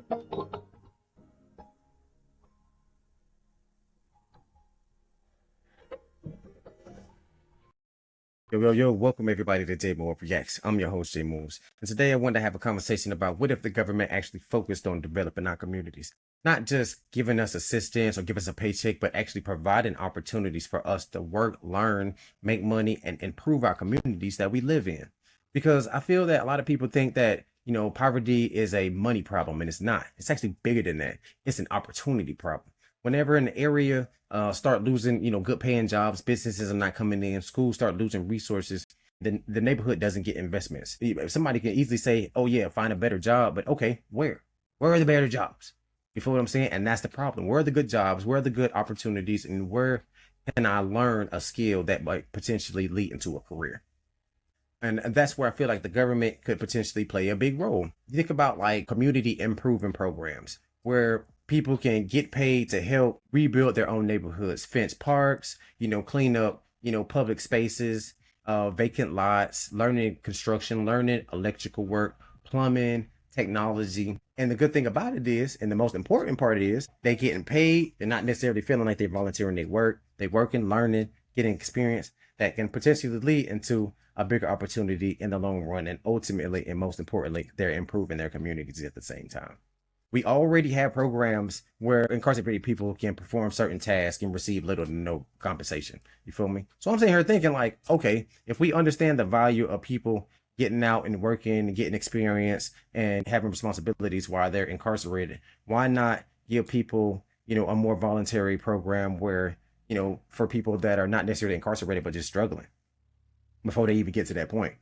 Yo, welcome everybody to J Moore Reacts. I'm your host, J Moores. And today I wanted to have a conversation about what if the government actually focused on developing our communities? Not just giving us assistance or give us a paycheck, but actually providing opportunities for us to work, learn, make money, and improve our communities that we live in. Because I feel that a lot of people think that, poverty is a money problem, and it's not. It's actually bigger than that. It's an opportunity problem. Whenever an area start losing, good paying jobs, businesses are not coming in, schools start losing resources, then the neighborhood doesn't get investments. Somebody can easily say, oh yeah, find a better job, but okay, where are the better jobs? You feel what I'm saying? And that's the problem. Where are the good jobs? Where are the good opportunities? And where can I learn a skill that might potentially lead into a career? And that's where I feel like the government could potentially play a big role. You think about like community improvement programs where people can get paid to help rebuild their own neighborhoods, fence parks, clean up, public spaces, vacant lots, learning construction, learning electrical work, plumbing, technology. And the good thing about it is, and the most important part is, they getting paid. They're not necessarily feeling like they're volunteering their work. They working, learning, getting experience that can potentially lead into a bigger opportunity in the long run. And ultimately, and most importantly, they're improving their communities at the same time. We already have programs where incarcerated people can perform certain tasks and receive little to no compensation. You feel me? So I'm sitting here thinking like, okay, if we understand the value of people getting out and working and getting experience and having responsibilities while they're incarcerated, why not give people, a more voluntary program where, for people that are not necessarily incarcerated, but just struggling before they even get to that point?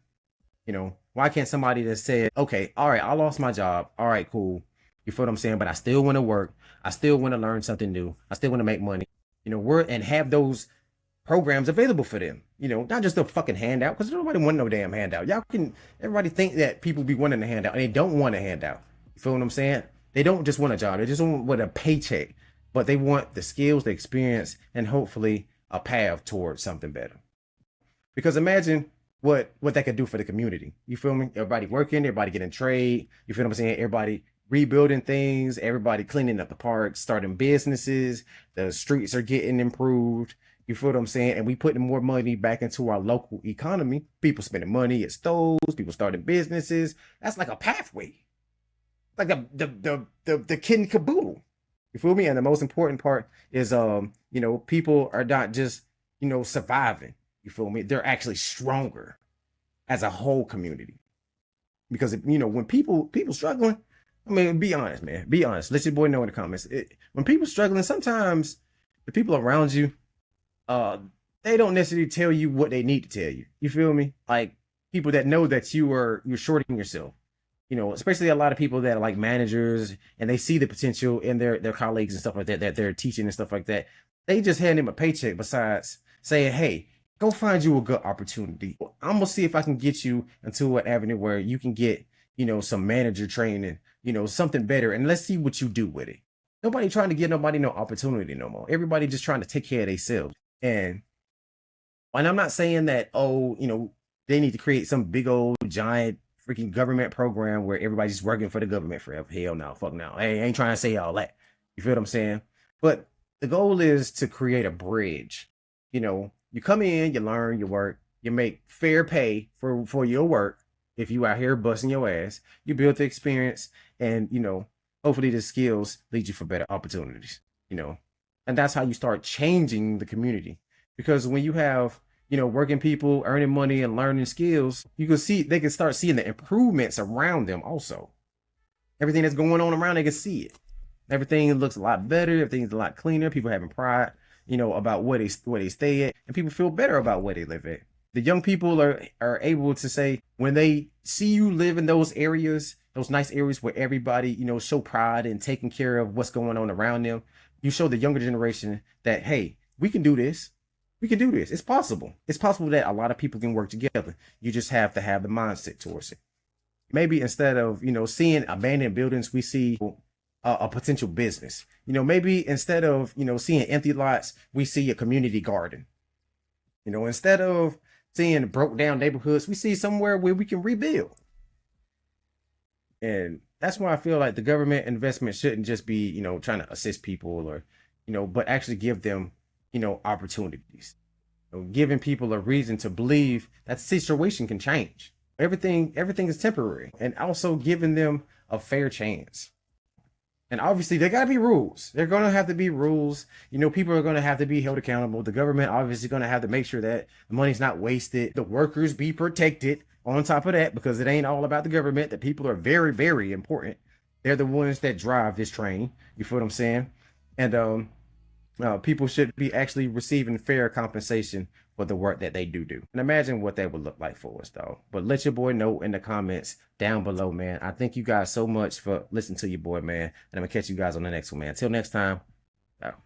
Why can't somebody just say, okay, all right, I lost my job. All right, cool. You feel what I'm saying? But I still want to work. I still want to learn something new. I still want to make money. And have those programs available for them. Not just a fucking handout, because nobody want no damn handout. Everybody think that people be wanting a handout and they don't want a handout. You feel what I'm saying? They don't just want a job. They just want a paycheck, but they want the skills, the experience, and hopefully a path towards something better. Because imagine what that could do for the community. You feel me? Everybody working, everybody getting trade. You feel what I'm saying? Everybody rebuilding things, everybody cleaning up the parks, starting businesses, the streets are getting improved. You feel what I'm saying? And we putting more money back into our local economy. People spending money at stores, people starting businesses. That's like a pathway. Like the kid and caboodle. You feel me? And the most important part is people are not just, surviving. You feel me? They're actually stronger as a whole community. Because when people struggling, I mean, be honest, man. Be honest. Let your boy know in the comments. When people struggling, sometimes the people around you, uh, they don't necessarily tell you what they need to tell you. You feel me? Like people that know that you're shorting yourself. Especially a lot of people that are like managers and they see the potential in their colleagues and stuff like that that they're teaching and stuff like that. They just hand them a paycheck besides saying, "Hey, go find you a good opportunity. I'm gonna see if I can get you into an avenue where you can get, some manager training, something better, and let's see what you do with it." Nobody trying to give nobody no opportunity no more. Everybody just trying to take care of themselves. And I'm not saying that, oh, they need to create some big old giant freaking government program where everybody's working for the government forever. Hell no, fuck no. Hey, I ain't trying to say all that. You feel what I'm saying? But the goal is to create a bridge. You come in, you learn, you work, you make fair pay for your work. If you out here busting your ass, you build the experience, and hopefully the skills lead you for better opportunities. You know, and that's how you start changing the community. Because when you have working people earning money and learning skills, you can see they can start seeing the improvements around them. Also, everything that's going on around, they can see it. Everything looks a lot better. Everything's a lot cleaner. People having pride, about where they stay at, and people feel better about where they live at. The young people are able to say when they see you live in those areas, those nice areas where everybody, show pride and taking care of what's going on around them. You show the younger generation that, hey, we can do this. We can do this. It's possible. It's possible that a lot of people can work together. You just have to have the mindset towards it. Maybe instead of, seeing abandoned buildings, we see a potential business. Maybe instead of, seeing empty lots, we see a community garden. Instead of seeing broke down neighborhoods, we see somewhere where we can rebuild. And that's why I feel like the government investment shouldn't just be, trying to assist people or, but actually give them, opportunities. Giving people a reason to believe that the situation can change. Everything is temporary, and also giving them a fair chance. And obviously, there gotta be rules. There are gonna have to be rules. People are gonna have to be held accountable. The government obviously gonna have to make sure that the money's not wasted. The workers be protected. On top of that, because it ain't all about the government. The people are very, very important. They're the ones that drive this train. You feel what I'm saying? And people should be actually receiving fair compensation for the work that they do. And imagine what that would look like for us, though. But let your boy know in the comments down below, man. I thank you guys so much for listening to your boy, man. And I'm going to catch you guys on the next one, man. Until next time. Out.